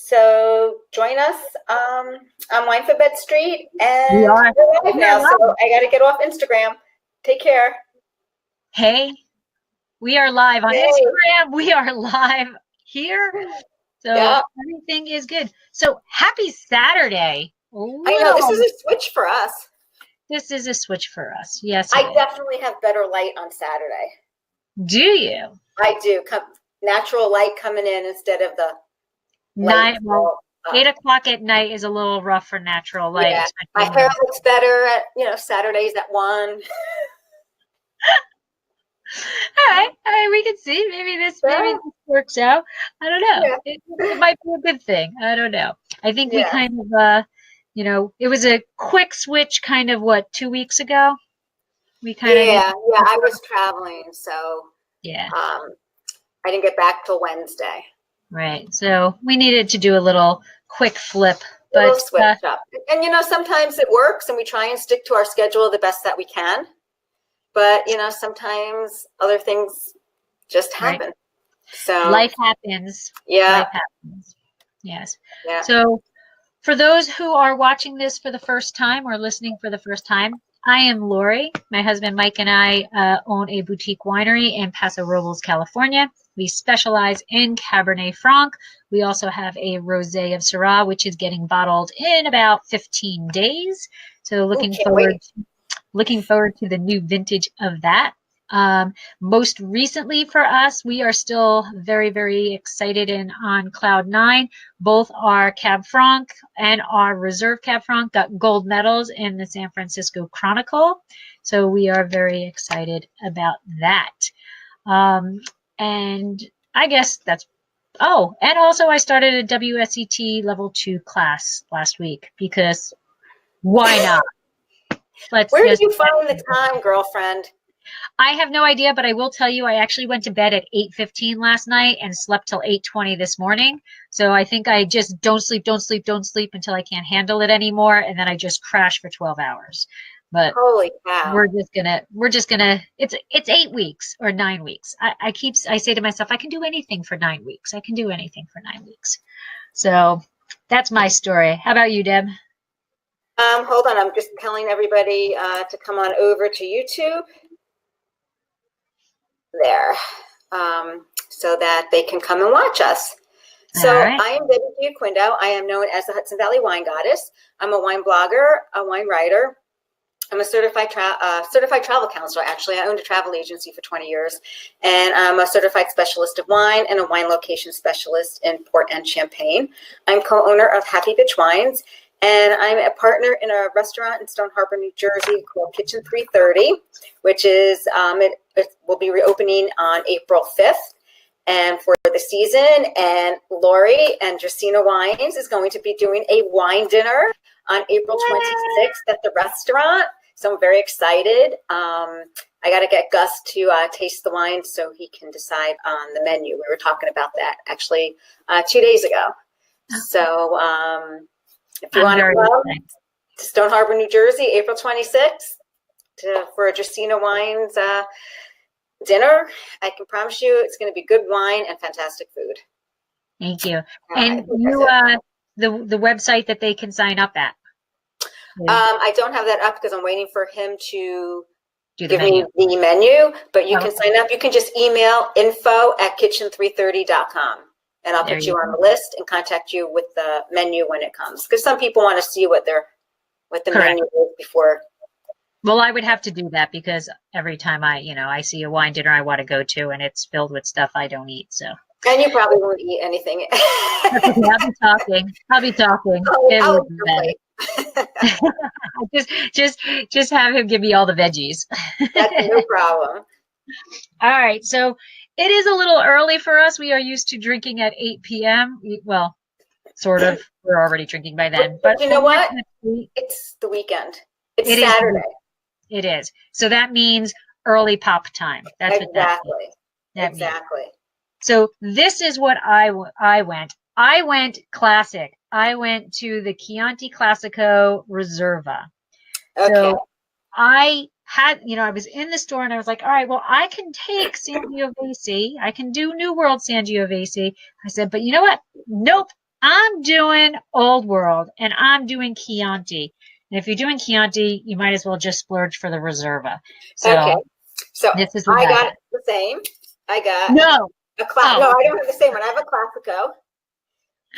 So join us on Winephabet Street, and We are. we're live now. So I got to get off Instagram. Take care. Hey, we are live on Instagram. We are live here. So everything is good. So happy Saturday. I know this is a switch for us. This is a switch for us. Yes, I definitely have better light on Saturday. Do you? I do. Natural light coming in instead of the night. Well, 8 o'clock at night is a little rough for natural light. Yeah. My hair looks better at Saturdays at 1. All right, we can see. Maybe this works out. I don't know. Yeah. It might be a good thing. I don't know. I think we kind of, it was a quick switch. Kind of 2 weeks ago. We kind of I was traveling, so I didn't get back till Wednesday. Right. So we needed to do a little quick flip, but switch up. And sometimes it works, and we try and stick to our schedule the best that we can. But, sometimes other things just happen. Right. So life happens. Yeah. Life happens. Yes. Yeah. So for those who are watching this for the first time or listening for the first time, I am Lori. My husband Mike and I own a boutique winery in Paso Robles, California. We specialize in Cabernet Franc. We also have a Rosé of Syrah, which is getting bottled in about 15 days. So looking forward to the new vintage of that. Most recently for us, we are still very, very excited and on cloud 9. Both our Cab Franc and our Reserve Cab Franc got gold medals in the San Francisco Chronicle. So we are very excited about that. And I guess that's, and also I started a WSET level 2 class last week because why not? Where did you find the time, girlfriend? I have no idea, but I will tell you, I actually went to bed at 8:15 last night and slept till 8:20 this morning. So I think I just don't sleep until I can't handle it anymore. And then I just crash for 12 hours. But holy cow. We're just gonna, it's 8 weeks or 9 weeks. I say to myself, I can do anything for 9 weeks. I can do anything for 9 weeks. So that's my story. How about you, Deb? Hold on. I'm just telling everybody to come on over to YouTube. There. So that they can come and watch us. So I am Debbie Giaquindo. I am known as the Hudson Valley Wine Goddess. I'm a wine blogger, a wine writer. I'm a certified travel counselor. Actually, I owned a travel agency for 20 years, and I'm a certified specialist of wine and a wine location specialist in Port and Champaign. I'm co-owner of Happy Bitch Wines, and I'm a partner in a restaurant in Stone Harbor, New Jersey called Kitchen 330, which is it will be reopening on April 5th. And for the season, and Lori and Justina Wines is going to be doing a wine dinner on April 26th at the restaurant. So I'm very excited. I got to get Gus to taste the wine so he can decide on the menu. We were talking about that actually 2 days ago. So if you want to come to Stone Harbor, New Jersey, April 26th for a Justina Wines dinner, I can promise you it's going to be good wine and fantastic food. Thank you. And you, the website that they can sign up at? I don't have that up because I'm waiting for him to give me the menu, but you can sign up. You can just email info@kitchen330.com and I'll put you on the list and contact you with the menu when it comes. Because some people want to see what the menu is before. Well, I would have to do that because every time I see a wine dinner I want to go to and it's filled with stuff I don't eat. So. And you probably won't eat anything. I'll be talking. Just have him give me all the veggies. That's no problem. All right. So it is a little early for us. We are used to drinking at 8 p.m. Well, sort of. We're already drinking by then. But you know what? It's the weekend. It's Saturday. It is. So that means early pop time. That's exactly. What that means. Exactly. So this is what I went. I went classic. I went to the Chianti Classico Reserva. Okay. So I had, I was in the store and I was like, all right, well, I can take Sangiovese. I can do New World Sangiovese. I said, but you know what? Nope. I'm doing Old World, and I'm doing Chianti. And if you're doing Chianti, you might as well just splurge for the Reserva. Okay. So So this is I what I got got. the same. I got No. a Oh, No, I okay. don't have the same one. I have a Classico.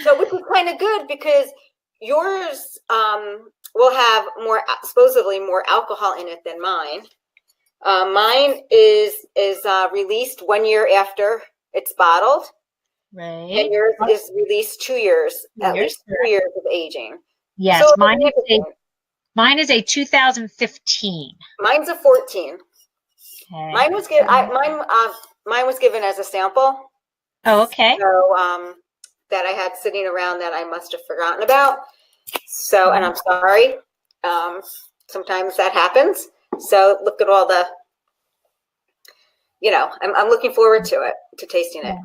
So which is kind of good because yours will have more supposedly more alcohol in it than mine. Mine is released 1 year after it's bottled, and Right. yours is released 2 years, at Here's least 2 years of aging. So yes, significant. mine is a 2015. Mine's a 14. Okay. Mine was given. Mine was given as a sample. Oh, okay. So that I had sitting around that I must have forgotten about. So, and I'm sorry. Sometimes that happens. So look at all the, I'm looking forward to it, to tasting it.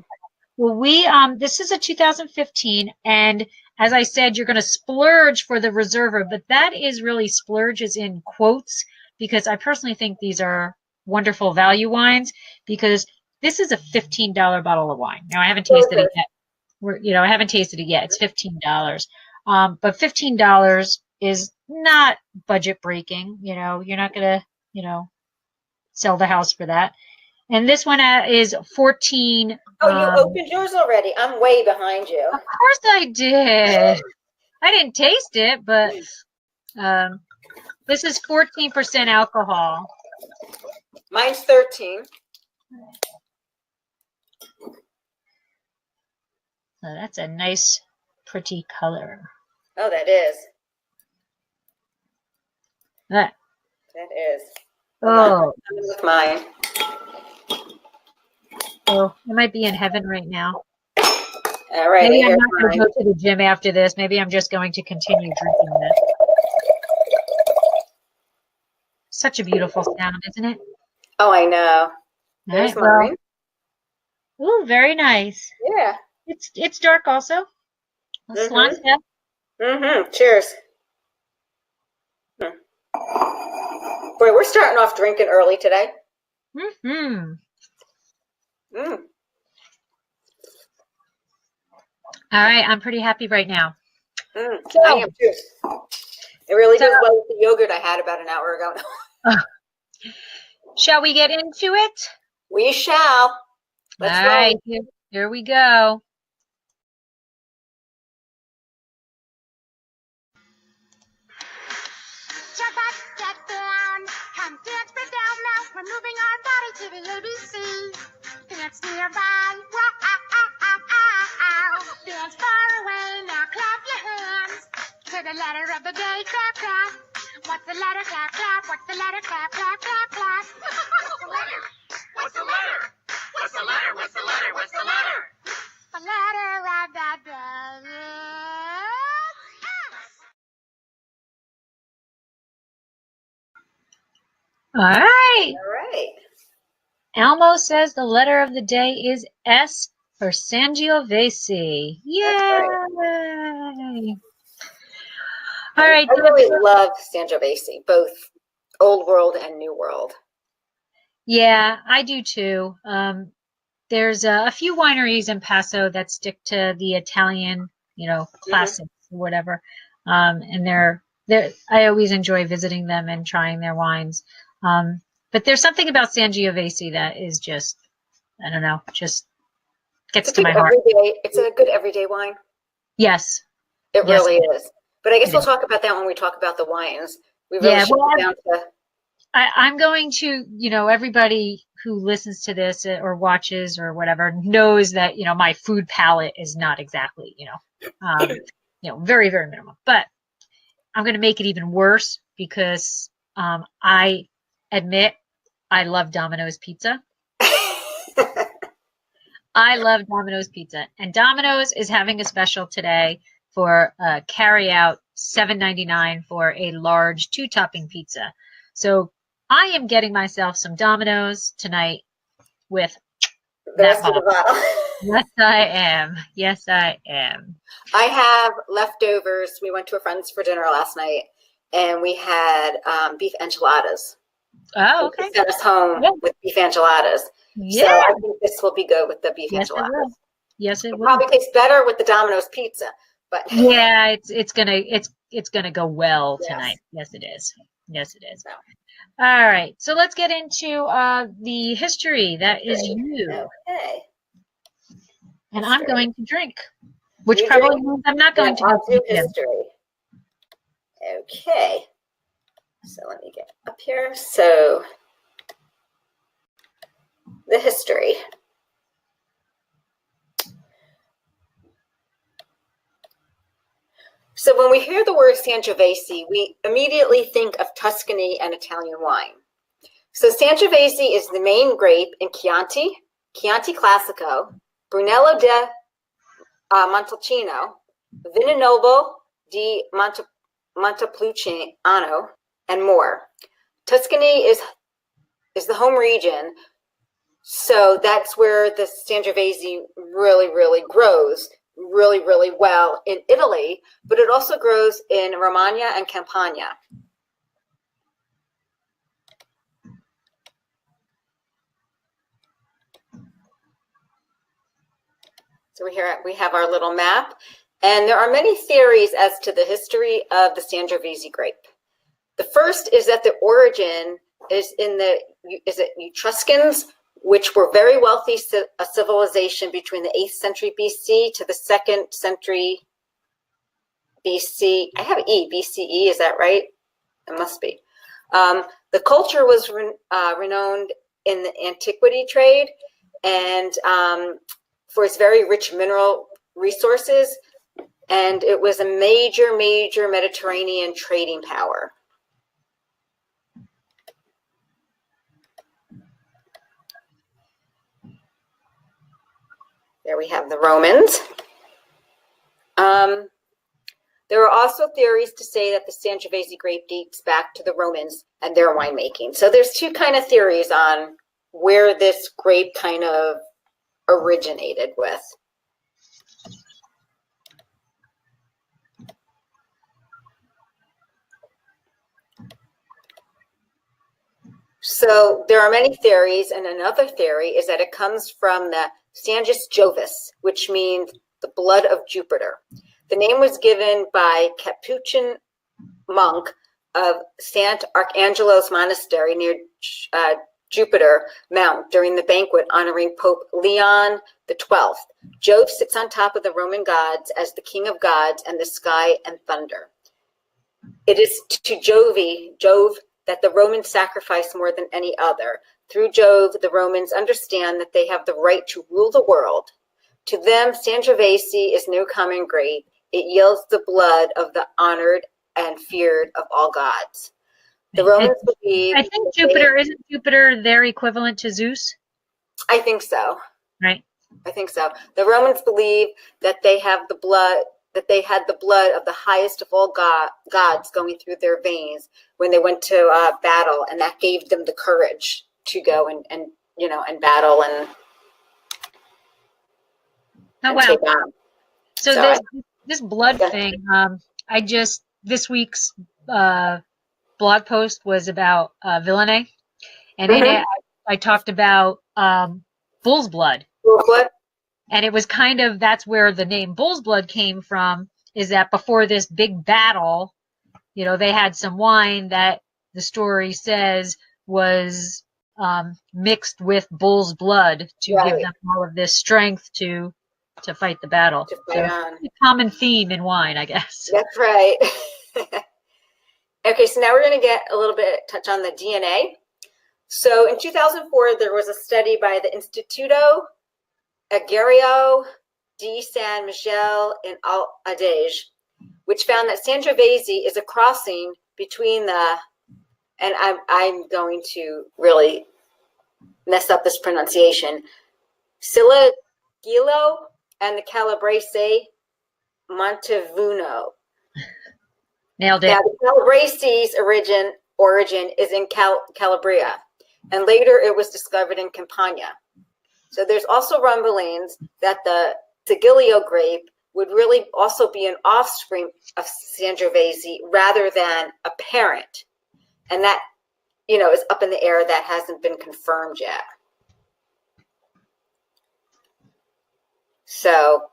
Well, this is a 2015, and as I said, you're going to splurge for the Reserva, but that is really splurges in quotes because I personally think these are wonderful value wines because this is a $15 bottle of wine. Now, I haven't tasted it yet. I haven't tasted it yet. It's $15. But $15 is not budget breaking. You're not going to, sell the house for that. And this one is 14. Oh, you opened yours already. I'm way behind you. Of course I did. I didn't taste it, but this is 14% alcohol. Mine's 13. So that's a nice, pretty color. Oh, that is. That is. Oh. I'm with mine. Oh, I might be in heaven right now. All right. Maybe I'm not going to go to the gym after this. Maybe I'm just going to continue drinking this. Such a beautiful sound, isn't it? Oh, I know. There's mine. Ooh, very nice. Yeah. It's dark also. Cheers. Boy, we're starting off drinking early today. All right, I'm pretty happy right now. So, I am too. It really goes well with the yogurt I had about an hour ago. Shall we get into it? We shall. Let's roll. All right, here we go. Jump up, get down, come dance me down now. We're moving our body to the ABC. Dance nearby, wow, dance far away, now clap your hands. To the letter of the day, clap, clap. What's the letter, clap, clap? What's the letter, clap, clap, clap, clap? What's the letter? What's the letter? What's the letter? What's the letter? What's the letter? The letter of the day is S. All right. All right. Elmo says the letter of the day is S for Sangiovese. Yay! All right. I really love Sangiovese, both Old World and New World. Yeah, I do too. There's a few wineries in Paso that stick to the Italian, classics or whatever. And I always enjoy visiting them and trying their wines. But there's something about Sangiovese that is just, I don't know, just gets to my heart. It's a good everyday wine. Yes. It really is. But I guess we'll talk about that when we talk about the wines. We really should get down to... I'm going to, everybody who listens to this or watches or whatever knows that, my food palate is not exactly, very, very minimal. But I'm going to make it even worse because I admit I love Domino's pizza. I love Domino's pizza. And Domino's is having a special today for carry out $7.99 for a large 2-topping pizza. So I am getting myself some Domino's tonight with the rest of the bottle. Yes, I am. Yes, I am. I have leftovers. We went to a friend's for dinner last night, and we had beef enchiladas. Oh, okay. They sent us home with beef enchiladas. Yeah. So I think this will be good with the beef enchiladas. Yes, it It will. probably tastes better with the Domino's pizza, but Yeah, it's gonna go well yes. tonight. Yes, it is. Yes, it is. So, All right, so let's get into the history. That is great. you, Okay. and I'm History. going to drink, which You probably drink, means I'm not going and to I'll do drink again. history. Okay. So let me get up here. So the history. So when we hear the word Sangiovese, we immediately think of Tuscany and Italian wine. So Sangiovese is the main grape in Chianti, Chianti Classico, Brunello de Montalcino, Vinanoble di Montepulciano, and more. Tuscany is the home region, so that's where the Sangiovese really grows really well in Italy, but it also grows in Romagna and Campania. So we have our little map, and there are many theories as to the history of the Sangiovese grape. The first is that the origin is Etruscans, which were very wealthy, a civilization between the 8th century BC to the 2nd century BC. I have BCE, is that right? It must be. The culture was renowned in the antiquity trade and for its very rich mineral resources, and it was a major Mediterranean trading power. There we have the Romans. There are also theories to say that the Sangiovese grape dates back to the Romans and their winemaking. So there's two kind of theories on where this grape kind of originated with. So there are many theories, and another theory is that it comes from the Sangiovese, which means the blood of Jupiter. The name was given by Capuchin monk of Sant Archangelo's monastery near Jupiter Mount during the banquet honoring Pope Leon XII. Jove sits on top of the Roman gods as the king of gods and the sky and thunder. It is to Jove, that the Romans sacrifice more than any other. Through Jove, the Romans understand that they have the right to rule the world. To them, Sangiovese is no common grape. It yields the blood of the honored and feared of all gods. The Romans believe. I think Jupiter, isn't Jupiter their equivalent to Zeus? I think so. Right. I think so. The Romans believe that they have the blood, that they had the blood of the highest of all gods going through their veins when they went to battle, and that gave them the courage to go and battle and. Oh and wow! take on. So this blood thing. This week's blog post was about Villeneuve, and in it I talked about bull's blood. Bull's blood? And it was kind of, that's where the name bull's blood came from, is that before this big battle, they had some wine that the story says was mixed with bull's blood to give them all of this strength to fight the battle. To fight on. A common theme in wine, I guess. That's right. Okay, so now we're going to get a little bit touch on the DNA. So in 2004, there was a study by the Instituto Agrario di San Miguel in Adige, which found that Sangiovese is a crossing between and I'm going to really mess up this pronunciation, Siligilo and the Calabrese Montevuno. Nailed it. Now, the Calabrese's origin is in Calabria, and later it was discovered in Campania. So there's also rumblings that the Sigillio grape would really also be an offspring of Sangiovese rather than a parent. And that, is up in the air. That hasn't been confirmed yet. So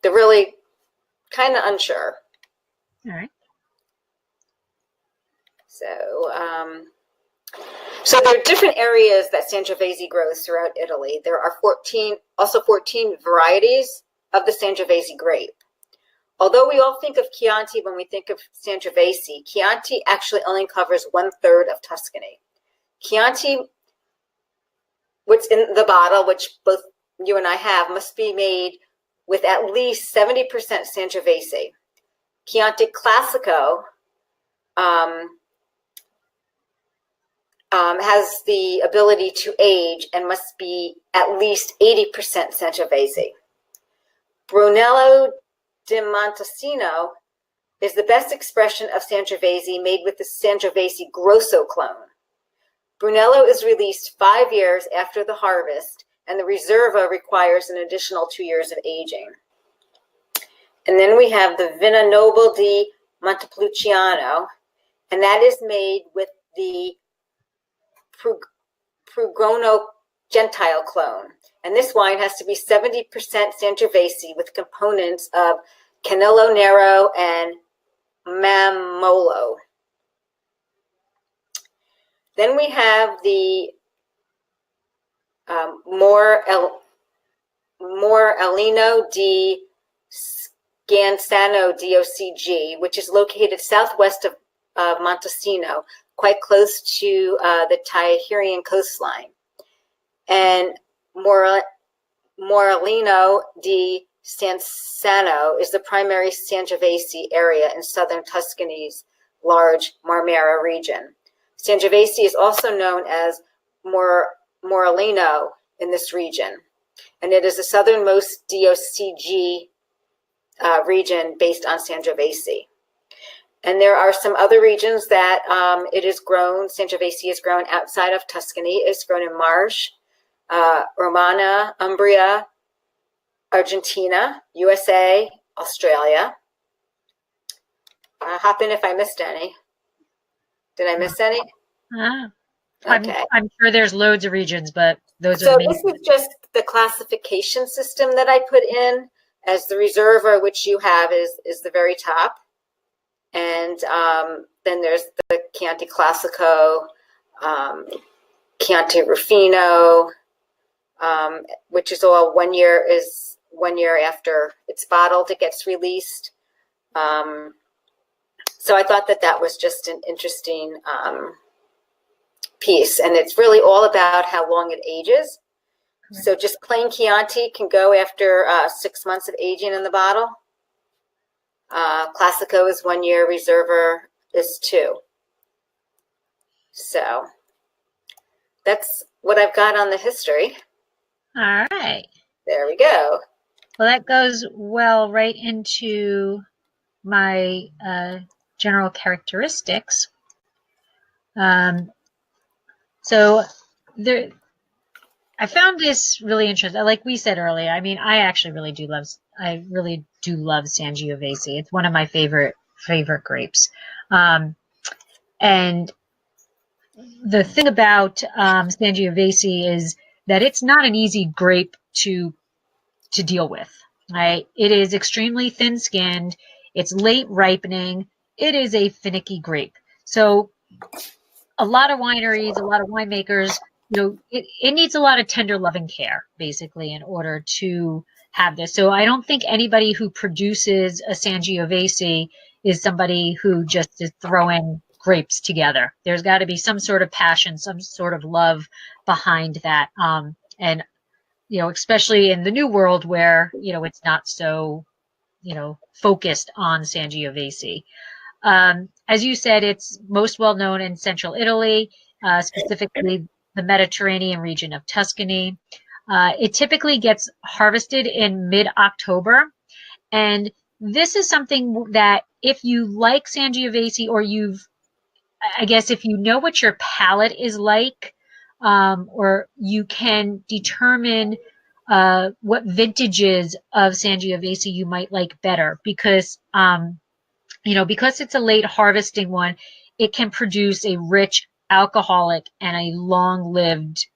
they're really kind of unsure. All right. So there are different areas that Sangiovese grows throughout Italy. There are 14 varieties of the Sangiovese grape. Although we all think of Chianti when we think of Sangiovese, Chianti actually only covers 1/3 of Tuscany. Chianti, what's in the bottle, which both you and I have, must be made with at least 70% Sangiovese. Chianti Classico has the ability to age and must be at least 80% Sangiovese. Brunello di Montalcino is the best expression of Sangiovese made with the Sangiovese Grosso clone. Brunello is released 5 years after the harvest, and the Riserva requires an additional 2 years of aging. And then we have the Vino Nobile di Montepulciano, and that is made with the Prugono Gentile clone. And this wine has to be 70% Sangiovese with components of Canello Nero and Mammolo. Then we have the Morellino di Scansano DOCG, which is located southwest of Montesino, quite close to the Tyrian coastline. And Morellino di Sansano is the primary Sangiovese area in southern Tuscany's large Marmara region. Sangiovese is also known as Morellino in this region, and it is the southernmost DOCG region based on Sangiovese. And there are some other regions that it is grown. Sangiovese is grown outside of Tuscany. It's grown in Marche, Romagna, Umbria, Argentina, USA, Australia. Hop in if I missed any. Did I miss any? Okay. I'm sure there's loads of regions, but those so are the main. This is just the classification system that I put in, as the Riserva, which you have, is the very top. And then there's the Chianti Classico, Chianti Rufino, which is all 1 year after it's bottled, it gets released. So I thought that was just an interesting piece, and it's really all about how long it ages. Right. So just plain Chianti can go after 6 months of aging in the bottle. Classico is 1 year, Riserva is 2. So that's what I've got on the history. All right. There we go. Well, that goes well right into my general characteristics. So there, I found this really interesting. Like we said earlier, I mean, I really do love Sangiovese. It's one of my favorite grapes. And the thing about Sangiovese is that it's not an easy grape to deal with, right? It is extremely thin-skinned. It's late ripening. It is a finicky grape. So a lot of wineries, a lot of winemakers, it needs a lot of tender loving care, basically, in order to have this. So I don't think anybody who produces a Sangiovese is somebody who just is throwing grapes together. There's got to be some sort of passion, some sort of love behind that. And especially in the new world where, it's not so, focused on Sangiovese. As you said, it's most well known in central Italy, specifically the Mediterranean region of Tuscany. It typically gets harvested in mid-October. And this is something that if you like Sangiovese, or if you know what your palate is like, or you can determine what vintages of Sangiovese you might like better, because because it's a late harvesting one, it can produce a rich, alcoholic, and a long-lived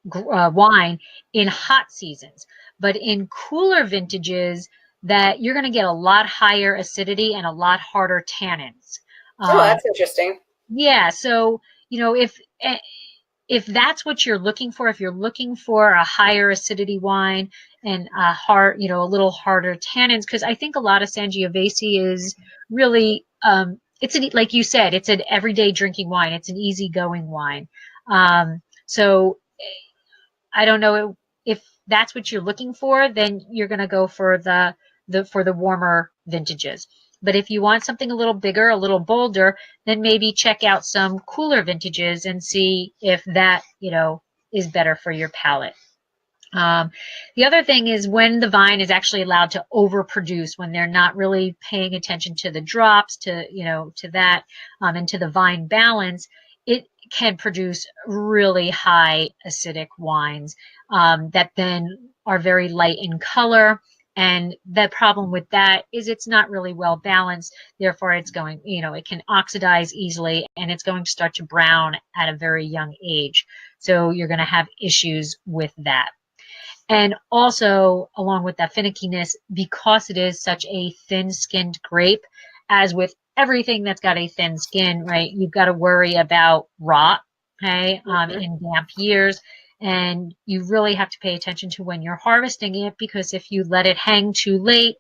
wine in hot seasons. but in cooler vintages that you're going to get a lot higher acidity and a lot harder tannins. Oh, that's interesting. Yeah. So, you know, if that's what you're looking for, if you're looking for a higher acidity wine and a hard, you know, a little harder tannins, because I think a lot of Sangiovese is really, like you said, it's an everyday drinking wine. It's an easygoing wine. So I don't know if that's what you're looking for, then you're going to go for the warmer vintages. But if you want something a little bigger, a little bolder, then maybe check out some cooler vintages and see if that, you know, is better for your palate. The other thing is when the vine is actually allowed to overproduce, when they're not really paying attention to the drops, to, you know, to that, and to the vine balance, it can produce really high acidic wines that then are very light in color. And the problem with that is it's not really well balanced. Therefore, it's going, you know, it can oxidize easily and it's going to start to brown at a very young age. So you're going to have issues with that. And also, along with that finickiness, because it is such a thin-skinned grape, as with everything that's got a thin skin, right, you've got to worry about rot, okay, in damp years. And you really have to pay attention to when you're harvesting it, because if you let it hang too late,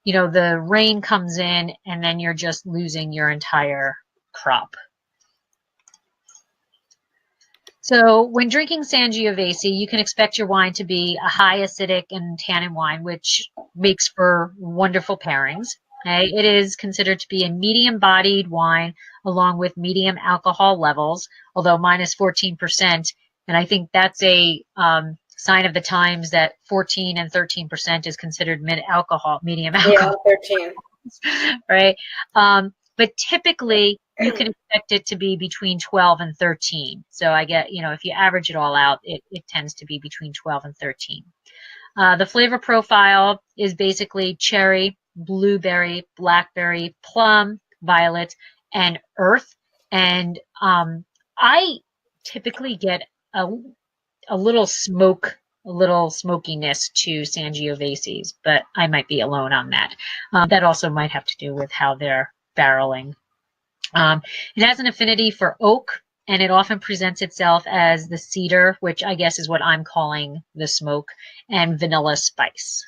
you know, the rain comes in and then you're just losing your entire crop. So when drinking Sangiovese, you can expect your wine to be a high acidic and tannin wine, which makes for wonderful pairings. Okay? It is considered to be a medium-bodied wine along with medium alcohol levels, although minus 14%. And I think that's a sign of the times that 14 and 13% is considered medium alcohol. Yeah, 13. Right? But typically, you can expect it to be between 12 and 13. So I get, you know, if you average it all out, it tends to be between 12 and 13. The flavor profile is basically cherry, blueberry, blackberry, plum, violet, and earth. And I typically get a little smoke, a little smokiness to Sangioveses, but I might be alone on that. That also might have to do with how they're barreling. It has an affinity for oak, and it often presents itself as the cedar, which I guess is what I'm calling the smoke, and vanilla spice.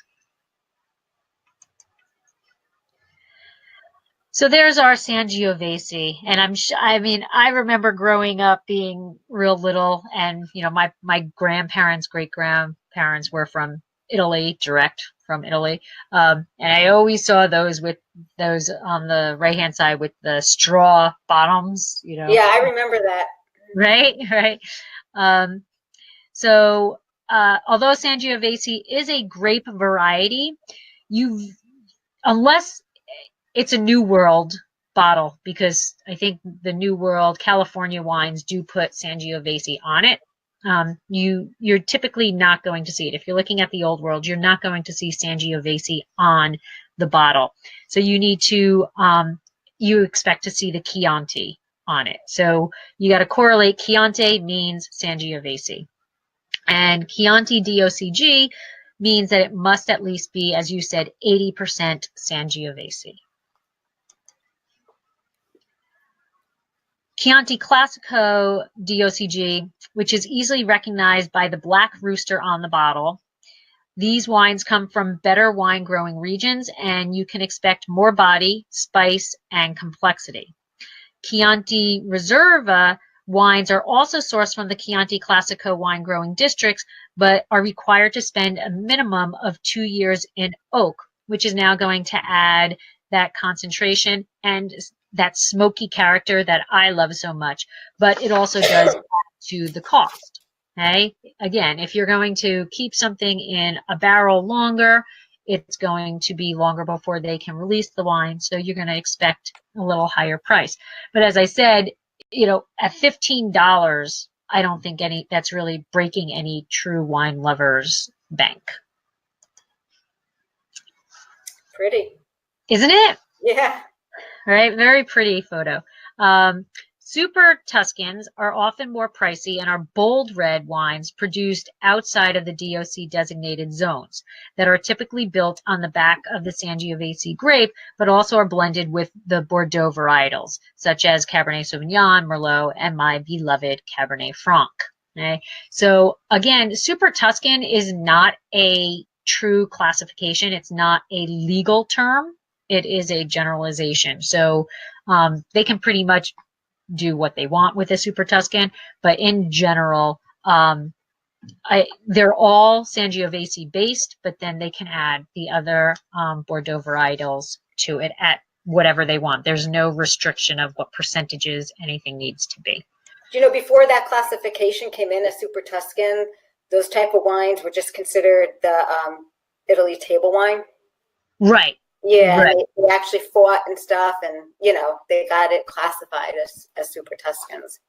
So there's our Sangiovese, and I mean, I remember growing up being real little, and you know, my grandparents, great grandparents were from Italy, direct from Italy, and I always saw those with those on the right hand side with the straw bottoms, you know. Yeah, I remember that. Right, right. So although Sangiovese is a grape variety, unless it's a New World bottle, because I think the New World California wines do put Sangiovese on it. You're typically not going to see it. If you're looking at the Old World, you're not going to see Sangiovese on the bottle. So you need to, you expect to see the Chianti on it. So you got to correlate Chianti means Sangiovese. And Chianti DOCG means that it must at least be, as you said, 80% Sangiovese. Chianti Classico DOCG, which is easily recognized by the black rooster on the bottle. These wines come from better wine growing regions, and you can expect more body, spice, and complexity. Chianti Reserva wines are also sourced from the Chianti Classico wine growing districts, but are required to spend a minimum of 2 years in oak, which is now going to add that concentration and that smoky character that I love so much, but it also does add to the cost. Okay. Again, if you're going to keep something in a barrel longer, it's going to be longer before they can release the wine. So you're going to expect a little higher price. But as I said, you know, at $15, I don't think that's really breaking any true wine lovers' bank. Pretty. Isn't it? Yeah. Right. Very pretty photo. Super Tuscans are often more pricey and are bold red wines produced outside of the DOC designated zones that are typically built on the back of the Sangiovese grape, but also are blended with the Bordeaux varietals, such as Cabernet Sauvignon, Merlot, and my beloved Cabernet Franc. Okay? So again, Super Tuscan is not a true classification. It's not a legal term. It is a generalization. So they can pretty much do what they want with a Super Tuscan, but in general, they're all Sangiovese based, but then they can add the other Bordeaux varietals to it at whatever they want. There's no restriction of what percentages anything needs to be. Before that classification came in, a Super Tuscan, those type of wines were just considered the Italy table wine. Right. Yeah, right. They actually fought and stuff, and they got it classified as Super Tuscans.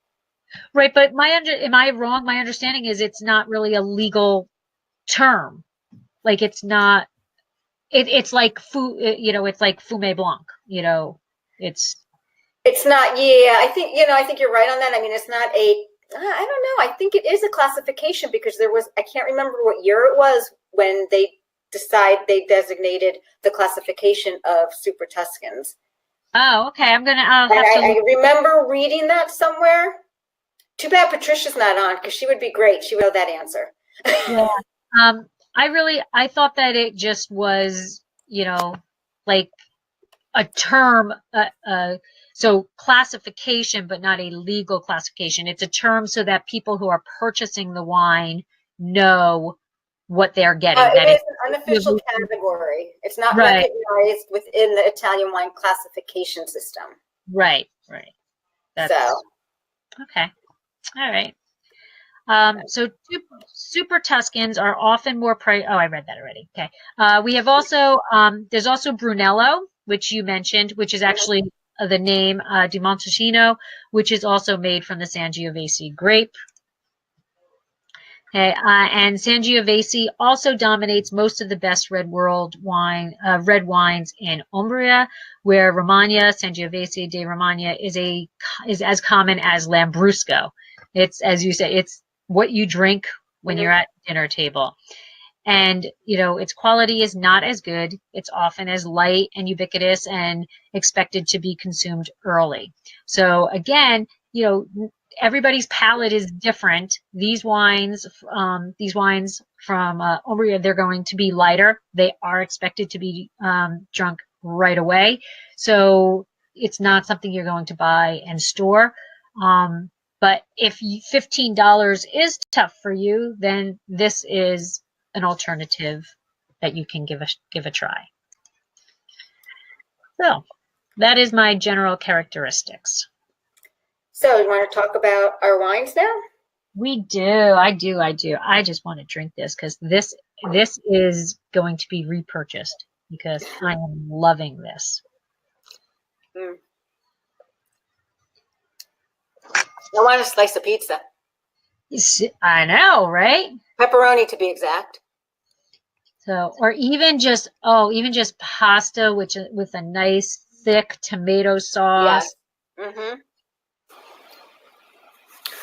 Right, but am I wrong? My understanding is it's not really a legal term. Like it's not. It's like it's like Fumé Blanc. It's not. Yeah, I think you're right on that. I mean, it's not a. I don't know. I think it is a classification because I can't remember what year it was when they designated the classification of Super Tuscans. Oh, okay. I remember reading that somewhere. Too bad Patricia's not on because she would be great. She would know that answer. Yeah. I thought that it just was, like a term, so classification, but not a legal classification. It's a term so that people who are purchasing the wine know what they're getting. It is an unofficial category. It's not recognized within the Italian wine classification system. Right. Okay. All right. So Super Tuscans are often more I read that already. Okay. We have also, there's also Brunello, which you mentioned, which is actually the name di Montalcino, which is also made from the Sangiovese grape. Okay, and Sangiovese also dominates most of the best red wines in Umbria, where Romagna, Sangiovese di Romagna is as common as Lambrusco. It's, as you say, it's what you drink when you're at dinner table. And, its quality is not as good. It's often as light and ubiquitous and expected to be consumed early. So again, everybody's palate is different. These wines from Umbria, they're going to be lighter. They are expected to be drunk right away. So it's not something you're going to buy and store. But if $15 is tough for you, then this is an alternative that you can give a try. So that is my general characteristics. So you want to talk about our wines now? We do. I do. I just want to drink this because this is going to be repurchased because I am loving this. I want a slice of pizza. I know, right? Pepperoni to be exact. So, or even just pasta, with a nice thick tomato sauce. Yes. Mm-hmm.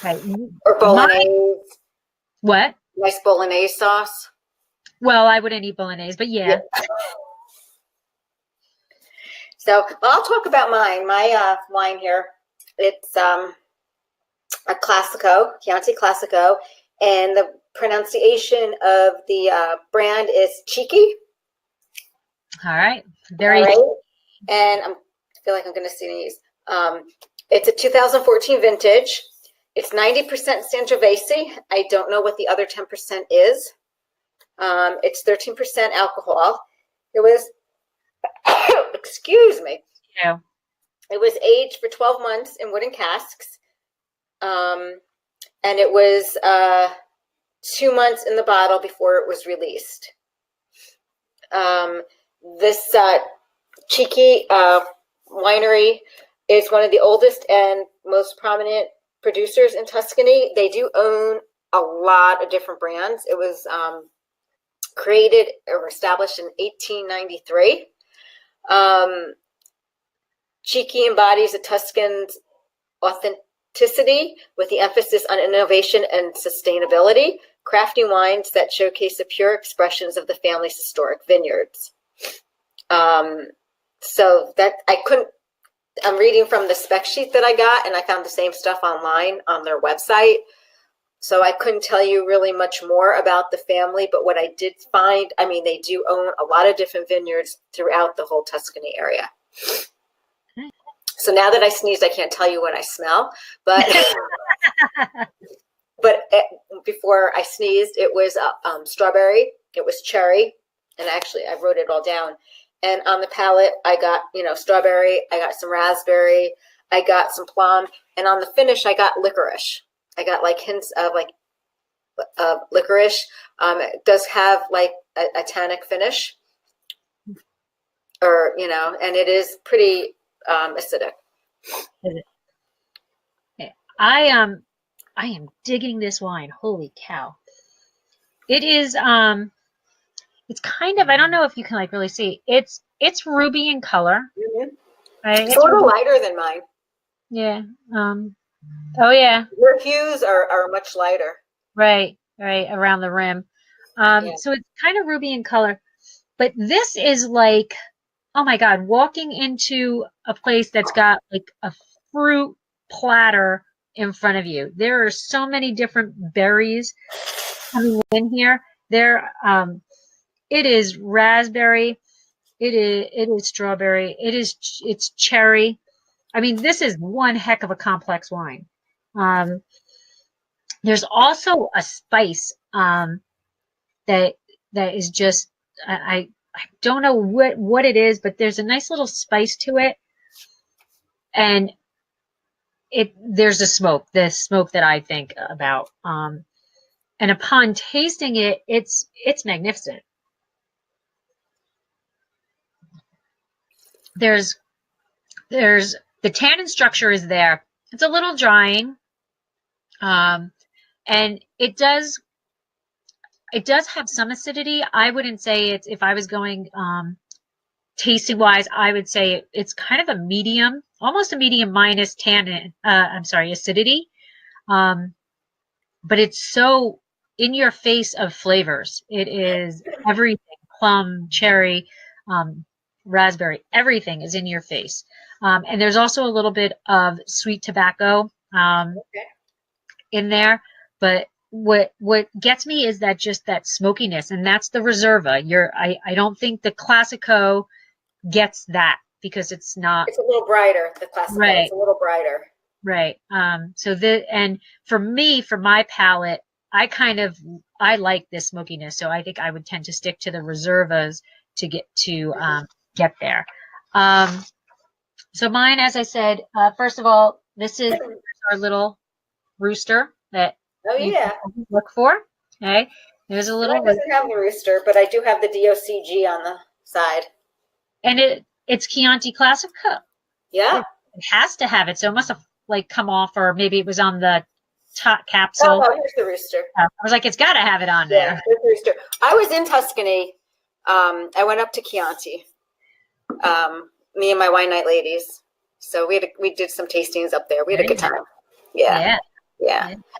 Right. Or bolognese. What? Nice bolognese sauce. Well, I wouldn't eat bolognese, but yeah. So I'll talk about mine. My wine here, it's a Classico, Chianti Classico, and the pronunciation of the brand is Cheeky. All right. And I feel like I'm going to sneeze. It's a 2014 vintage. It's 90% Sangiovese. I don't know what the other 10% is. It's 13% alcohol. It was, excuse me. Yeah. It was aged for 12 months in wooden casks. And it was 2 months in the bottle before it was released. This Cheeky winery is one of the oldest and most prominent producers in Tuscany. They do own a lot of different brands. It was created or established in 1893. Cheeky embodies a Tuscan's authenticity with the emphasis on innovation and sustainability, crafting wines that showcase the pure expressions of the family's historic vineyards. So that I'm reading from the spec sheet that I got, and I found the same stuff online on their website. So I couldn't tell you really much more about the family, but what I did find, I mean, they do own a lot of different vineyards throughout the whole Tuscany area. So now that I sneezed, I can't tell you what I smell, but before I sneezed, it was strawberry, it was cherry, and actually I wrote it all down. And on the palate, I got, strawberry, I got some raspberry, I got some plum, and on the finish, I got licorice. I got like hints of like licorice. It does have like a tannic finish, or and it is pretty acidic. I am digging this wine. Holy cow! It is it's kind of, I don't know if you can like really see. It's ruby in color. Mm-hmm. Right? It's a little lighter than mine. Yeah. Oh yeah. Your hues are much lighter. Right, around the rim. So it's kind of ruby in color, but this is like, oh my God, walking into a place that's got like a fruit platter in front of you. There are so many different berries coming in here. It is raspberry. It is strawberry. It's cherry. I mean, this is one heck of a complex wine. There's also a spice that is just, I don't know what it is, but there's a nice little spice to it, and there's the smoke that I think about. And upon tasting it, it's magnificent. There's the tannin structure is there. It's a little drying. And it does have some acidity. I wouldn't say it's, if I was going tasting wise, I would say it's kind of a medium, almost a medium minus tannin, acidity. But it's so in your face of flavors. It is everything, plum, cherry, raspberry, everything is in your face. And there's also a little bit of sweet tobacco in there. But what gets me is that smokiness, and that's the Reserva. I don't think the Classico gets that, because it's not. It's a little brighter. The Classico, right. It's a little brighter. Right. And for me, for my palate, I like this smokiness. So I think I would tend to stick to the Reservas to get get there. So mine, as I said, first of all, this is our little rooster that look for. Okay, there's a little. It doesn't have the rooster, but I do have the DOCG on the side. And it's Chianti Classico. Yeah, it has to have it. So it must have like come off, or maybe it was on the top capsule. Oh, here's the rooster. I was like, it's got to have it on there. There's the rooster. I was in Tuscany. I went up to Chianti. Me and my wine night ladies. So we did some tastings up there. We had a good time. Yeah.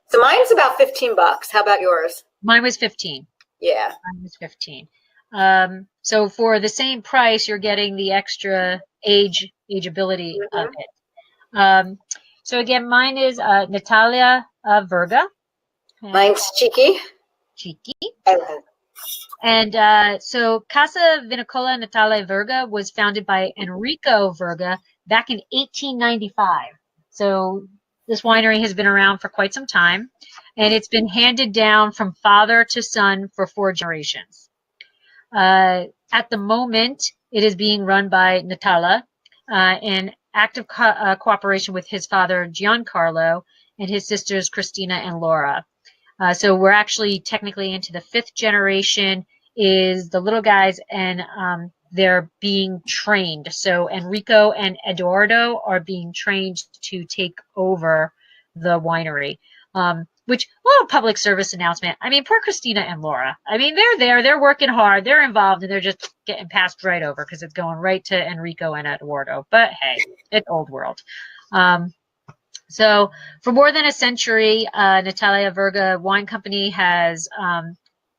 So mine's about $15. How about yours? Mine was 15. Yeah. Mine was 15. So for the same price, you're getting the extra ageability of it. So again, mine is Natalia Verga. Mine's Cheeky. And so Casa Vinicola Natalia Verga was founded by Enrico Verga back in 1895. So this winery has been around for quite some time, and it's been handed down from father to son for 4 generations. At the moment, it is being run by Natala in active cooperation with his father, Giancarlo, and his sisters, Christina and Laura. So we're actually technically into the 5th generation is the little guys, and they're being trained. So Enrico and Eduardo are being trained to take over the winery, which, little public service announcement. I mean, poor Christina and Laura. I mean, they're there, they're working hard, they're involved, and they're just getting passed right over because it's going right to Enrico and Eduardo. But hey, it's old world. So for more than a century, Natalia Verga Wine Company has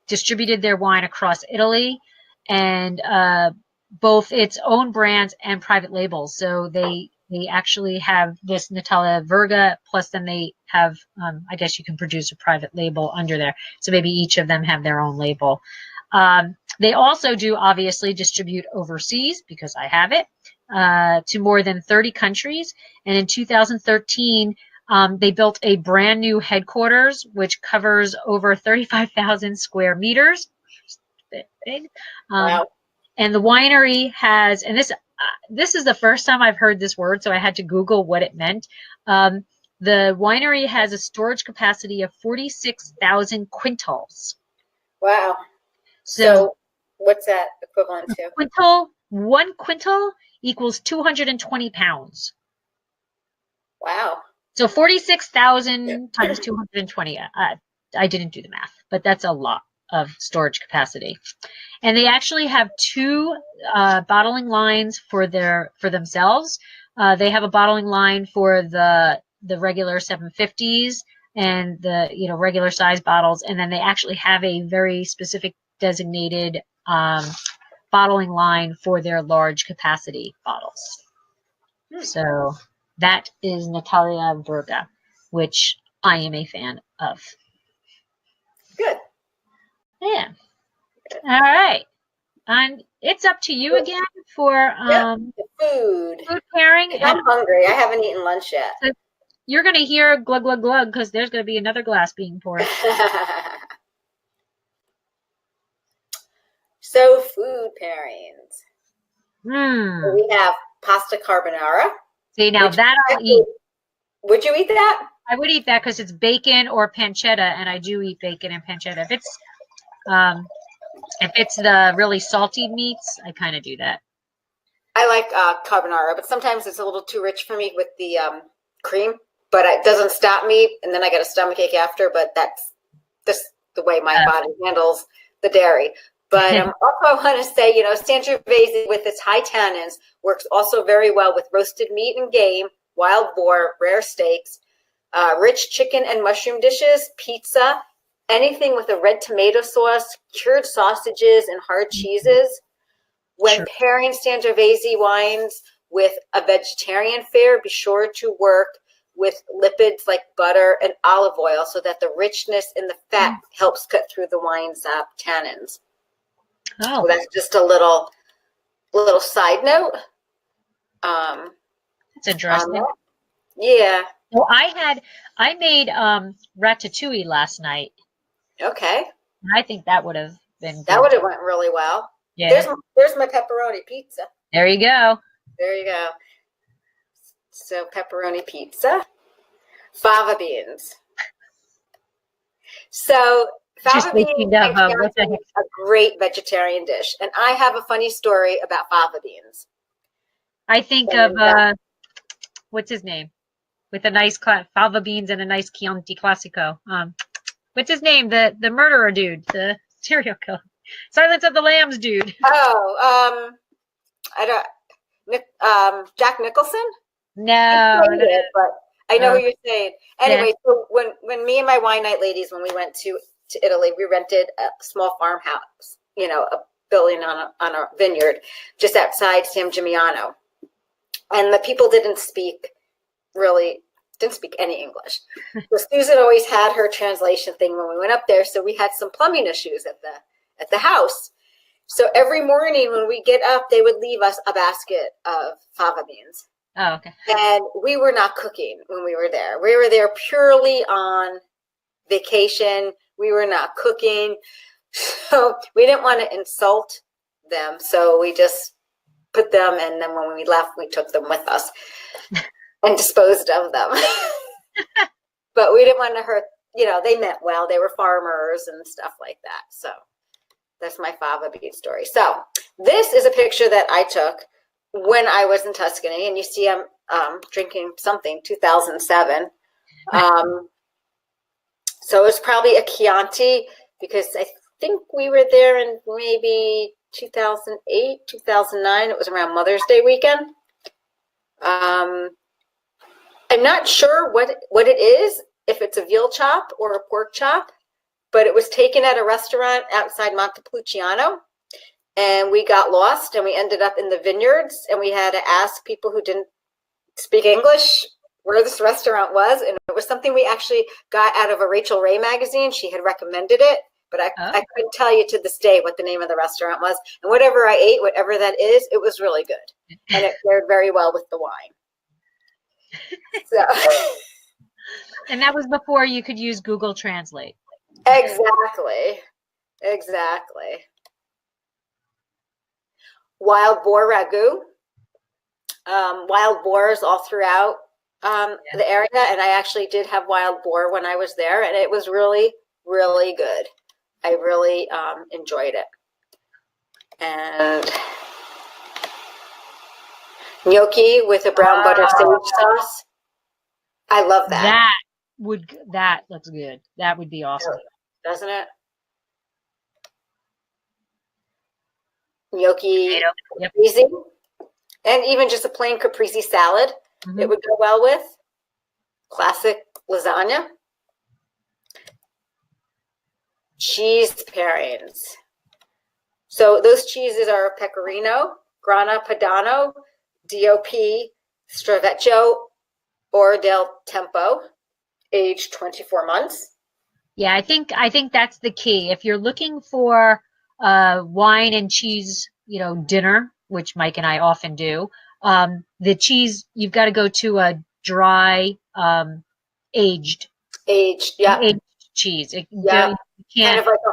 distributed their wine across Italy, and both its own brands and private labels. So they actually have this Natalia Verga, plus then they have, I guess you can produce a private label under there. So maybe each of them have their own label. They also do obviously distribute overseas, because I have it, to more than 30 countries. And in 2013, they built a brand new headquarters, which covers over 35,000 square meters. Big. Wow. And the winery has, and this is the first time I've heard this word, so I had to Google what it meant. The winery has a storage capacity of 46,000 quintals. Wow. So what's that equivalent to? One quintal equals 220 pounds. Wow. So 46,000 times 220. I didn't do the math, but that's a lot of storage capacity. And they actually have two bottling lines for themselves. They have a bottling line for the regular 750s and the regular size bottles, and then they actually have a very specific designated bottling line for their large capacity bottles. So that is Natalia Verga, which I am a fan of. Good. Yeah. All right. And it's up to you again for food pairing. I'm hungry. I haven't eaten lunch yet. So you're going to hear glug, glug, glug, because there's going to be another glass being poured. So food pairings. So we have pasta carbonara. See, now that I'll eat. Would you eat that? I would eat that because it's bacon or pancetta, and I do eat bacon and pancetta. If it's the really salty meats, I kind of do that. I like carbonara, but sometimes it's a little too rich for me with the cream. But it doesn't stop me, and then I get a stomachache after. But that's just the way my body handles the dairy. But also I want to say, Sangiovese with its high tannins works also very well with roasted meat and game, wild boar, rare steaks, rich chicken and mushroom dishes, pizza, anything with a red tomato sauce, cured sausages, and hard cheeses. When pairing Sangiovese wines with a vegetarian fare, be sure to work with lipids like butter and olive oil so that the richness in the fat helps cut through the wine's tannins. Oh, so that's just a little side note. That's interesting. Yeah. Well, I made ratatouille last night. Okay. I think that would have been good. That would have went really well. Yeah. There's my pepperoni pizza. There you go. There you go. So pepperoni pizza, fava beans. So fava beans is a great vegetarian dish, and I have a funny story about fava beans. I think of what's his name, with a nice fava beans and a nice Chianti Classico. What's his name? The murderer dude, the serial killer, Silence of the Lambs dude. Oh, I don't. Jack Nicholson. No, but I know who you're saying. Anyway, so when me and my wine night ladies, when we went to Italy, we rented a small farmhouse, a building on a vineyard just outside San Gimignano. And the people didn't speak any English. So Susan always had her translation thing when we went up there. So we had some plumbing issues at the house. So every morning when we get up, they would leave us a basket of fava beans. Oh, okay. And we were not cooking when we were there. We were there purely on vacation. We were not cooking. So we didn't want to insult them. So we just put them, and then when we left, we took them with us and disposed of them. But we didn't want to hurt, they meant well. They were farmers and stuff like that. So that's my fava bean story. So this is a picture that I took when I was in Tuscany, and you see I'm drinking something, 2007. So it was probably a Chianti, because I think we were there in maybe 2008, 2009. It was around Mother's Day weekend. not sure what it is, if it's a veal chop or a pork chop, but it was taken at a restaurant outside Montepulciano, and we got lost and we ended up in the vineyards, and we had to ask people who didn't speak English where this restaurant was, and it was something we actually got out of a Rachel Ray magazine. She had recommended it, but I couldn't tell you to this day what the name of the restaurant was. And whatever I ate, whatever that is, it was really good, and it paired very well with the wine. So, and that was before you could use Google Translate. exactly. Wild boar ragu. Wild boars all throughout the area, and I actually did have wild boar when I was there, and it was really, really good. I really enjoyed it. And gnocchi with a brown butter sage sauce. I love that. That looks good. That would be awesome, doesn't it? Gnocchi, caprese, and even just a plain caprese salad. It would go well with classic lasagna. Cheese pairings. So those cheeses are Pecorino, Grana Padano, DOP, Stravecchio, or Del Tempo, aged 24 months. Yeah, I think that's the key. If you're looking for wine and cheese, dinner, which Mike and I often do, the cheese, you've got to go to a dry, aged cheese. You can't, kind of like a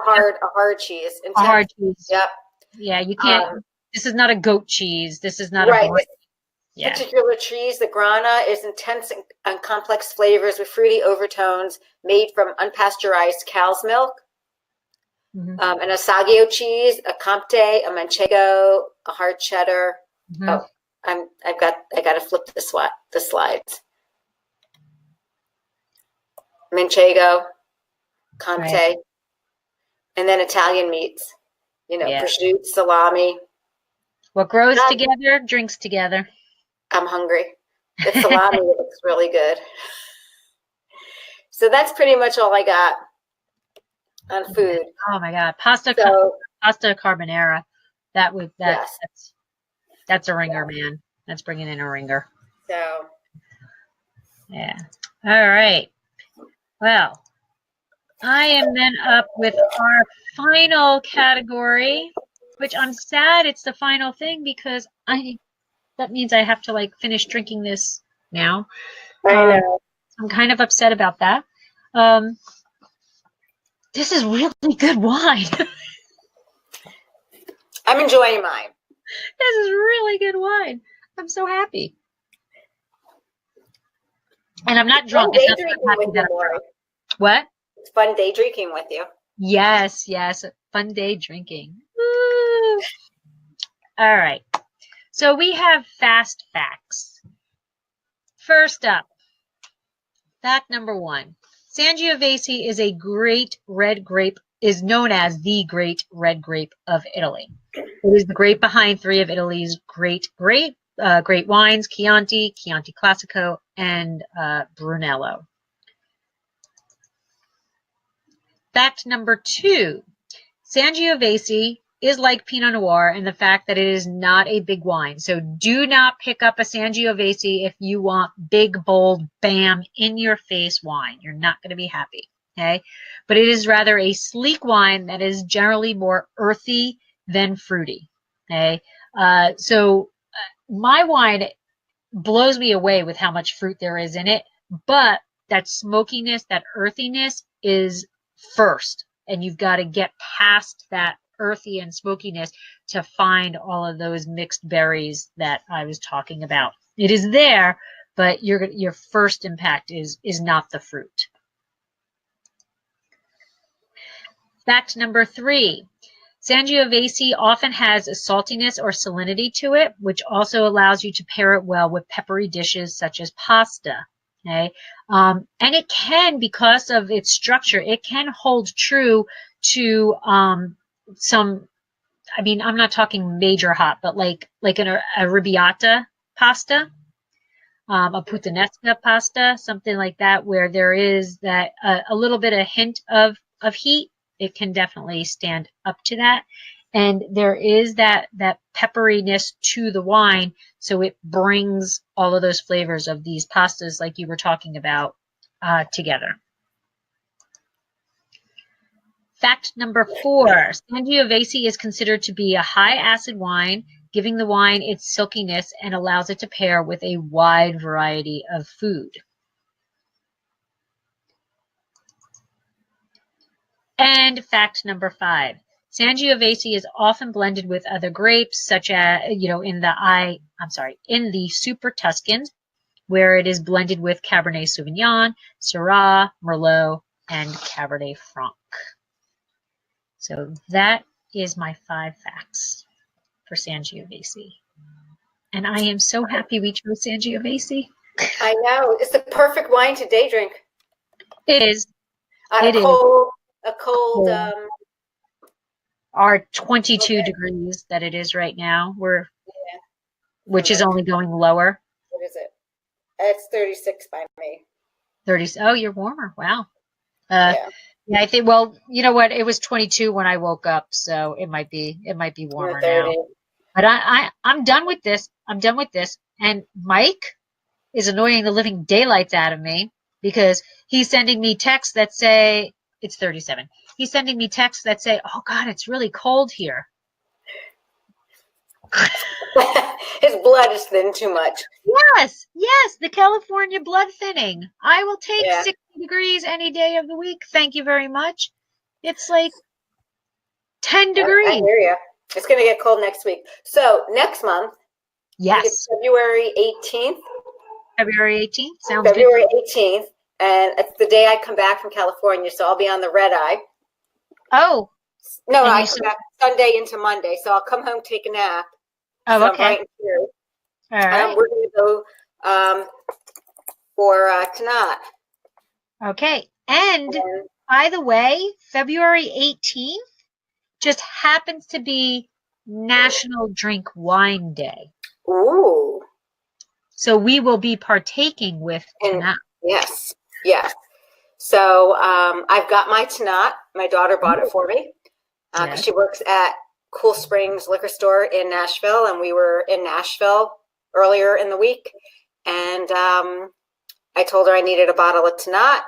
hard cheese. A hard cheese. Yep. Yeah, you can't. This is not a goat cheese. This is not a particular cheese. The Grana is intense and complex flavors with fruity overtones, made from unpasteurized cow's milk. An Asagio cheese, a Comte, a Manchego, a hard cheddar. Oh, I got to flip the slides. Manchego, Comte, and then Italian meats. Prosciutto, salami. What grows together, drinks together. I'm hungry. The salami looks really good. So that's pretty much all I got on food. Oh my God, pasta carbonara. That's a ringer, man. That's bringing in a ringer. So yeah. All right. Well, I am then up with our final category, which I'm sad it's the final thing because that means I have to finish drinking this now. I know. I'm kind of upset about that. This is really good wine. I'm enjoying mine. This is really good wine. I'm so happy. And I'm not drunk. What? It's fun day drinking with you. Yes. Fun day drinking. Woo. All right. So we have fast facts. First up, fact number 1. Sangiovese is a great red grape, is known as the great red grape of Italy. It is the grape behind 3 of Italy's great wines, Chianti Classico, and Brunello. Fact number 2, Sangiovese is like Pinot Noir in the fact that it is not a big wine. So do not pick up a Sangiovese if you want big, bold, bam, in your face wine. You're not going to be happy. Okay. But it is rather a sleek wine that is generally more earthy than fruity. Okay. So my wine blows me away with how much fruit there is in it, but that smokiness, that earthiness is first, and you've got to get past that earthy and smokiness to find all of those mixed berries that I was talking about. It is there, but your first impact is not the fruit. Fact number 3, Sangiovese often has a saltiness or salinity to it, which also allows you to pair it well with peppery dishes such as pasta. Okay, and it can, because of its structure, it can hold true to some. I mean, I'm not talking major hot, but like a arrabbiata pasta. a puttanesca pasta, something like that, where there is that a little bit of hint of heat. It can definitely stand up to that. And there is that pepperiness to the wine, so it brings all of those flavors of these pastas, like you were talking about, together. Fact number 4, Sangiovese is considered to be a high acid wine, giving the wine its silkiness and allows it to pair with a wide variety of food. And fact number 5, Sangiovese is often blended with other grapes, such as, in the Super Tuscans, where it is blended with Cabernet Sauvignon, Syrah, Merlot, and Cabernet Franc. So that is my 5 facts for Sangiovese. And I am so happy we chose Sangiovese. I know. It's the perfect wine to day drink. It is. On a cold, our 22 degrees that it is right now, which is only going lower. What is it? It's 36 by me. 30. Oh, you're warmer. Wow. Yeah, I think. Well, you know what? It was 22 when I woke up, so it might be warmer now. But I'm done with this. And Mike is annoying the living daylights out of me because he's sending me texts that say it's 37. He's sending me texts that say, "Oh God, it's really cold here." His blood is thin too much. Yes, the California blood thinning. I will take 60 degrees any day of the week. Thank you very much. It's like 10 degrees. I hear you. It's going to get cold next week. So next month, yes, February 18th. February 18th sounds February good. 18th, and it's the day I come back from California, so I'll be on the red eye. Oh. No, I come back Sunday into Monday, so I'll come home, take a nap. Oh, so okay. All right. We're going to go for Tanat. Okay. And by the way, February 18th just happens to be National Drink Wine Day. Ooh. So we will be partaking with Tanat. Yes. So I've got my Tanat. My daughter bought it for me because she works at Cool Springs Liquor Store in Nashville, and we were in Nashville earlier in the week, and I told her I needed a bottle of Tanat.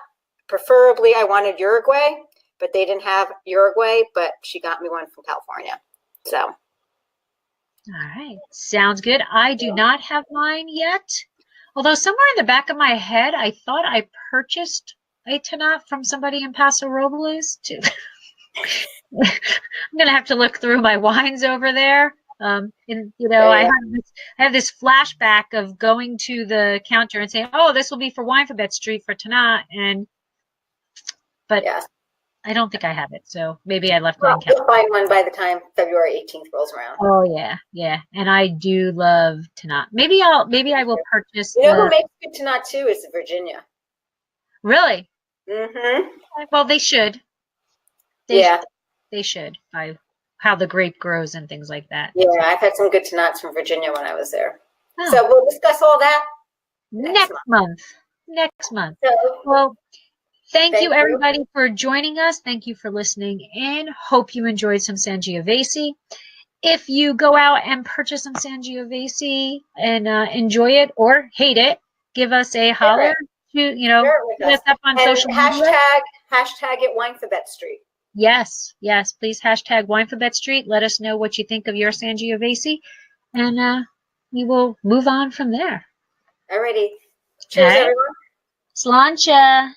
Preferably, I wanted Uruguay, but they didn't have Uruguay, but she got me one from California. So. All right. Sounds good. I do not have mine yet, although somewhere in the back of my head, I thought I purchased a Tanat from somebody in Paso Robles too. I'm gonna have to look through my wines over there. I have this flashback of going to the counter and saying, "Oh, this will be for Winephabet Street for Tanat," but I don't think I have it. So maybe I left it in California. You'll find one by the time February 18th rolls around. Oh yeah, and I do love Tanat. Maybe I will purchase. You know who makes good Tanat too is Virginia. Really? Mm-hmm. Well, they should. They should, by how the grape grows and things like that. Yeah, I've had some good Tanats from Virginia when I was there. Oh. So we'll discuss all that next month. So, well, thank you everybody for joining us. Thank you for listening in. Hope you enjoyed some Sangiovese. If you go out and purchase some Sangiovese and enjoy it or hate it, give us a holler. Hit us up on social media. Hashtag it Winephabet Street. Yes, please hashtag Winephabet Street. Let us know what you think of your Sangiovese, and we will move on from there. Alrighty. Cheers, everyone. Sláinte.